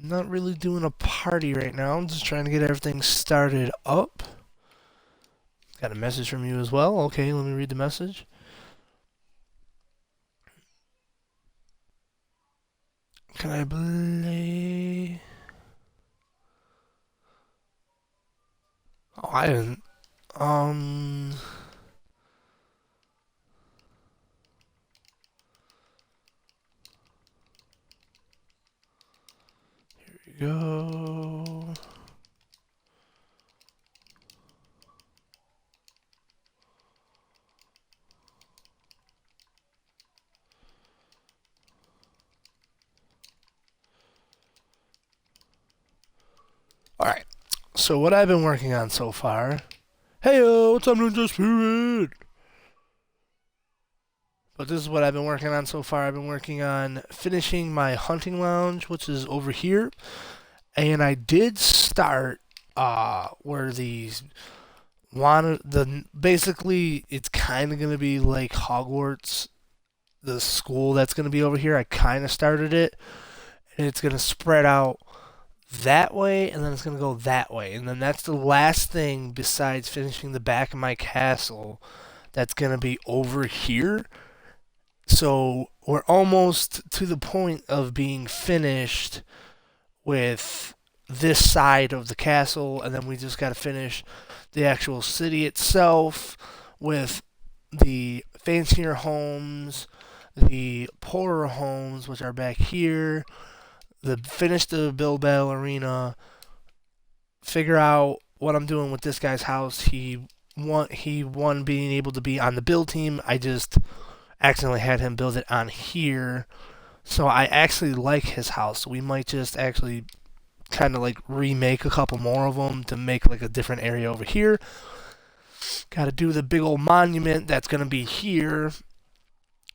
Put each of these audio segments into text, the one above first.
Not really doing a party right now. I'm just trying to get everything started up. Got a message from you as well. Okay, let me read the message. Can I play? Oh, I didn't. Um. Here we go. Alright. So, what I've been working on so far. Heyo, what's up, Ninja Spirit? But this is what I've been working on so far. I've been working on finishing my hunting lounge, which is over here. And I did start where these basically it's kind of going to be like Hogwarts, the school that's going to be over here. I kind of started it, and it's going to spread out that way, and then it's going to go that way, and then that's the last thing besides finishing the back of my castle that's going to be over here. So we're almost to the point of being finished with this side of the castle, and then we just got to finish the actual city itself with the fancier homes, the poorer homes, which are back here. Finish the Bilbao Arena. Figure out what I'm doing with this guy's house. He won being able to be on the build team. I just accidentally had him build it on here. So I actually like his house. We might just actually kind of like remake a couple more of them to make like a different area over here. Got to do the big old monument that's going to be here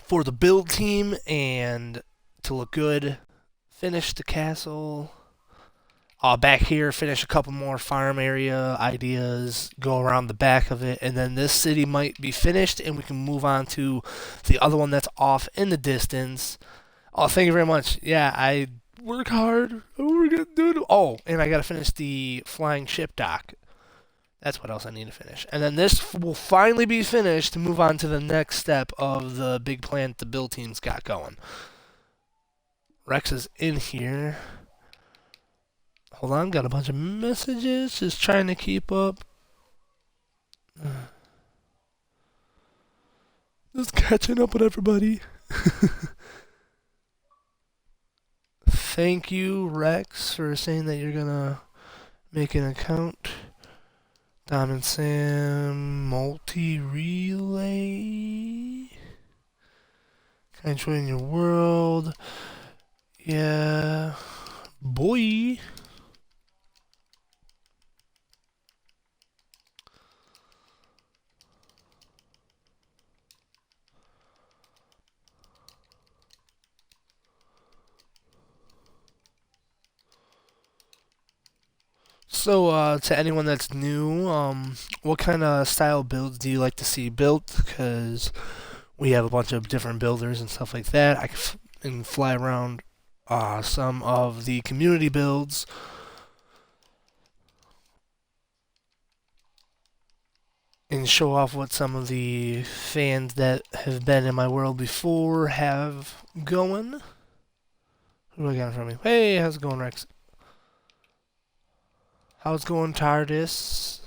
for the build team and to look good. Finish the castle. Back here, finish a couple more farm area ideas, go around the back of it, and then this city might be finished, and we can move on to the other one that's off in the distance. Oh, thank you very much. Yeah, I work hard. Oh, we're gonna do it. Oh, and I gotta finish the flying ship dock. That's what else I need to finish. And then this will finally be finished to move on to the next step of the big plan the build team's got going. Rex is in here. Hold on, got a bunch of messages. Just trying to keep up. Just catching up with everybody. Thank you, Rex, for saying that you're gonna make an account. Diamond Sam multi relay. Can I join your world? Yeah, boy. So, to anyone that's new, what kind of style builds do you like to see built? Because we have a bunch of different builders and stuff like that. I can fly around some of the community builds and show off what some of the fans that have been in my world before have going. Who do I got in front of me? Hey, how's it going, Rex? How's it going, TARDIS?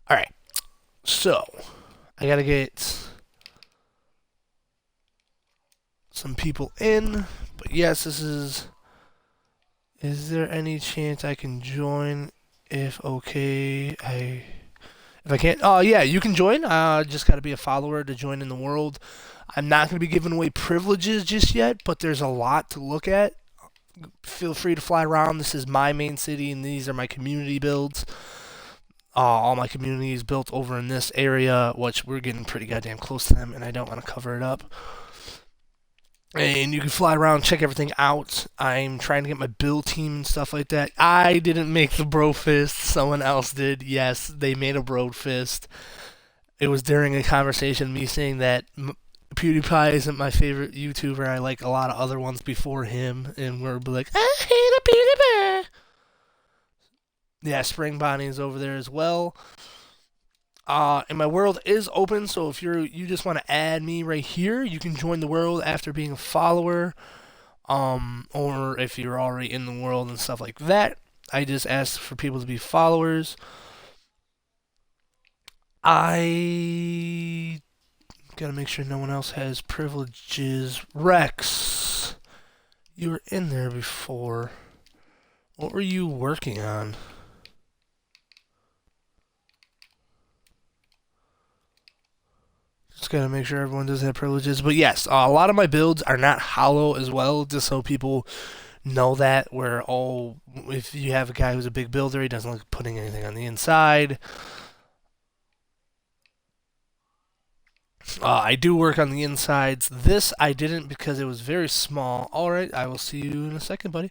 Alright, so I gotta get some people in, but yes, this is. Is there any chance I can join? If okay, if I can't, oh yeah, you can join. Just got to be a follower to join in the world. I'm not going to be giving away privileges just yet, but there's a lot to look at. Feel free to fly around. This is my main city, and these are my community builds. All my community is built over in this area, which we're getting pretty goddamn close to them, and I don't want to cover it up. And you can fly around, check everything out. I'm trying to get my build team and stuff like that. I didn't make the bro fist. Someone else did. Yes, they made a bro fist. It was during a conversation, me saying that PewDiePie isn't my favorite YouTuber. I like a lot of other ones before him, and we're like, I hate a PewDiePie. Yeah, Spring Bonnie is over there as well. And my world is open, so if you just want to add me right here, you can join the world after being a follower. Or if you're already in the world and stuff like that. I just ask for people to be followers. I gotta make sure no one else has privileges. Rex, you were in there before. What were you working on? Just gotta make sure everyone does have privileges. But yes, a lot of my builds are not hollow as well, just so people know that. Where, oh, if you have a guy who's a big builder, he doesn't like putting anything on the inside. I do work on the insides. This I didn't because it was very small. Alright, I will see you in a second, buddy.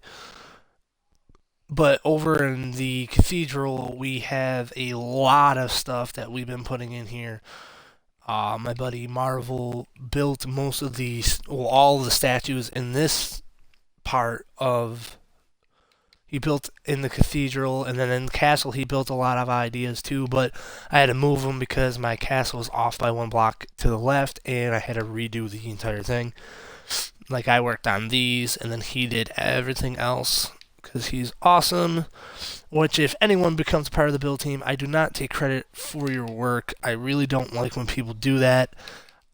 But over in the cathedral, we have a lot of stuff that we've been putting in here. My buddy Marvel built most of all the statues in this part of. He built in the cathedral, and then in the castle he built a lot of ideas too, but I had to move them because my castle was off by one block to the left, and I had to redo the entire thing. Like, I worked on these, and then he did everything else, because he's awesome. Which, if anyone becomes part of the build team, I do not take credit for your work. I really don't like when people do that.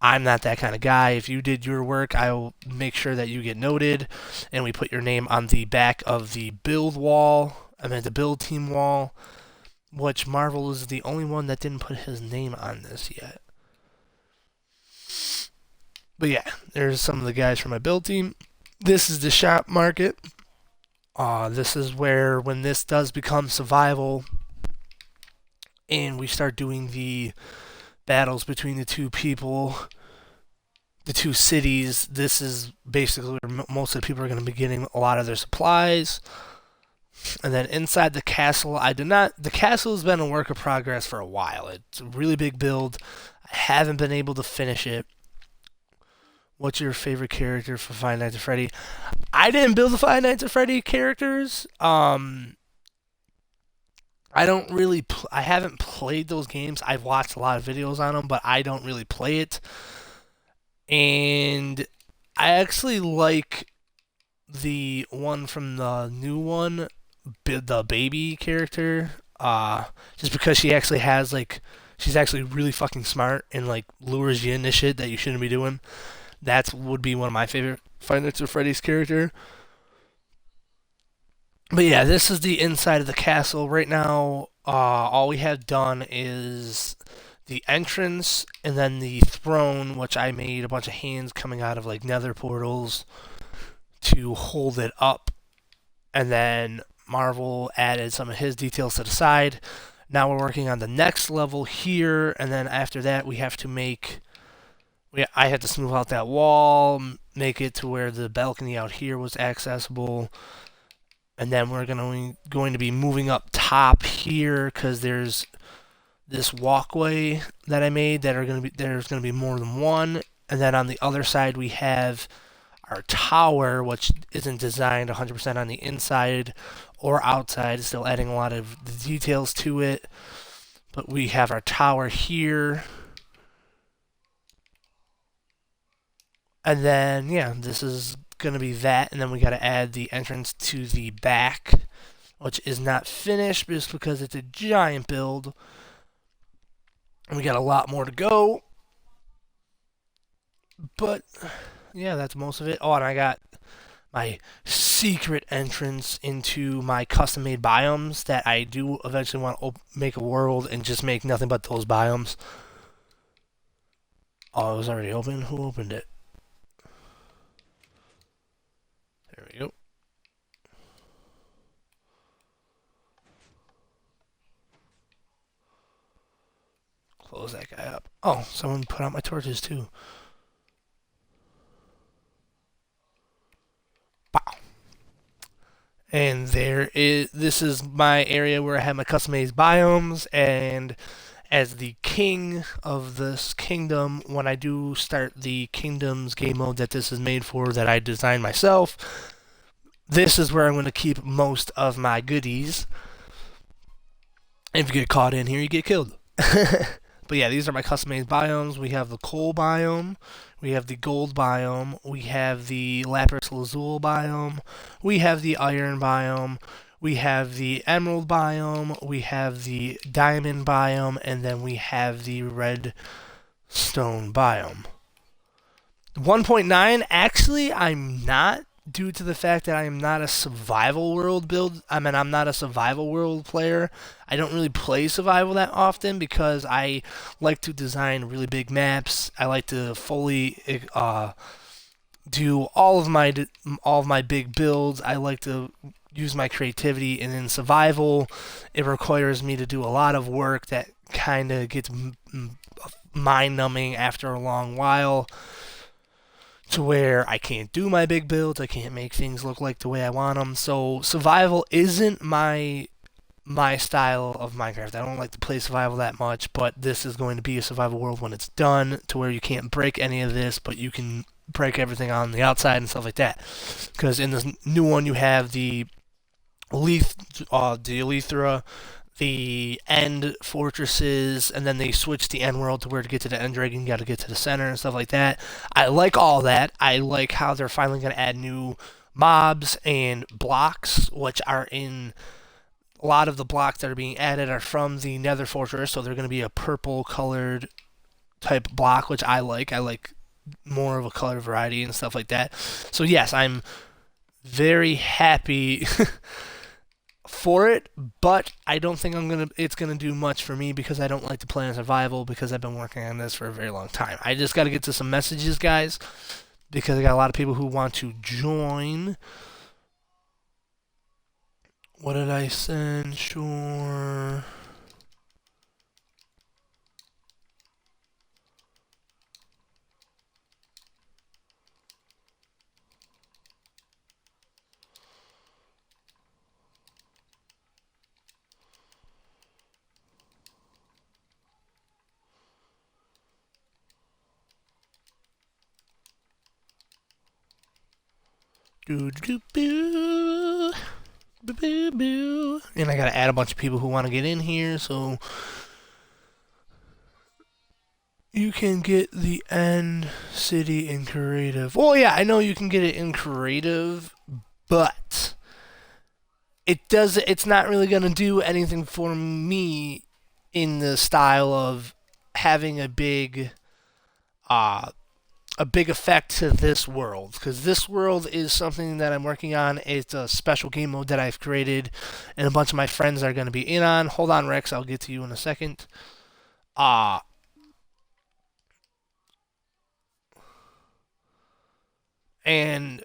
I'm not that kind of guy. If you did your work, I will make sure that you get noted, and we put your name on the back of the build wall. I mean, the build team wall, which Marvel is the only one that didn't put his name on this yet. But yeah, there's some of the guys from my build team. This is the shop market. This is where, when this does become survival, and we start doing the battles between the two people, the two cities, this is basically where most of the people are going to be getting a lot of their supplies. And then inside the castle, the castle has been a work of progress for a while. It's a really big build. I haven't been able to finish it. What's your favorite character for Five Nights at Freddy? I didn't build the Five Nights at Freddy characters. I don't really. I haven't played those games. I've watched a lot of videos on them, but I don't really play it. And I actually like the one from the new one, the baby character. Just because she actually has she's actually really fucking smart and lures you into shit that you shouldn't be doing. That would be one of my favorite Five Nights at Freddy's character. But yeah, this is the inside of the castle. Right now, all we have done is the entrance and then the throne, which I made a bunch of hands coming out of nether portals to hold it up. And then Marvel added some of his details to the side. Now we're working on the next level here, and then after that we have to I had to smooth out that wall, make it to where the balcony out here was accessible. And then we're going to be moving up top here because there's this walkway that I made there's going to be more than one. And then on the other side we have our tower, which isn't designed 100% on the inside or outside. It's still adding a lot of the details to it. But we have our tower here. And then, yeah, this is going to be that. And then we got to add the entrance to the back, which is not finished just because it's a giant build. And we got a lot more to go. But, yeah, that's most of it. Oh, and I got my secret entrance into my custom-made biomes that I do eventually want to make a world and just make nothing but those biomes. Oh, it was already open? Who opened it? There we go. Close that guy up. Oh, someone put out my torches too. Wow. And this is my area where I have my custom-made biomes, and as the king of this kingdom, when I do start the kingdoms game mode that this is made for, that I designed myself, this is where I'm going to keep most of my goodies. If you get caught in here, you get killed. But yeah, these are my custom-made biomes. We have the coal biome, we have the gold biome, we have the lapis lazuli biome, we have the iron biome, we have the emerald biome, we have the diamond biome, and then we have the redstone biome. 1.9, actually, I'm not, due to the fact that I am not a survival world I'm not a survival world player. I don't really play survival that often because I like to design really big maps. I like to fully do all of my big builds. I like to use my creativity, and in survival, it requires me to do a lot of work that kind of gets mind-numbing after a long while, to where I can't do my big builds, I can't make things look like the way I want them. So survival isn't my style of Minecraft. I don't like to play survival that much, but this is going to be a survival world when it's done, to where you can't break any of this, but you can break everything on the outside and stuff like that. Because in this new one, you have the Elythra, the end fortresses, and then they switch the end world to where to get to the end dragon, you got to get to the center and stuff like that. I like all that. I like how they're finally going to add new mobs and blocks, which are in a lot of the blocks that are being added are from the Nether Fortress, so they're going to be a purple colored type block, which I like. I like more of a color variety and stuff like that. So yes, I'm very happy for it, but I don't think it's gonna do much for me, because I don't like to play in survival, because I've been working on this for a very long time. I just got to get to some messages, guys, because I got a lot of people who want to join. What did I send? Sure. Do do boo. Boo boo. And I gotta add a bunch of people who want to get in here, so you can get the end city in creative. Well, yeah, I know you can get it in creative, but it's not really gonna do anything for me in the style of having a big effect to this world, because this world is something that I'm working on. It's a special game mode that I've created, and a bunch of my friends are going to be in on. Hold on, Rex, I'll get to you in a second. And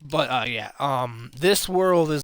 but yeah, this world is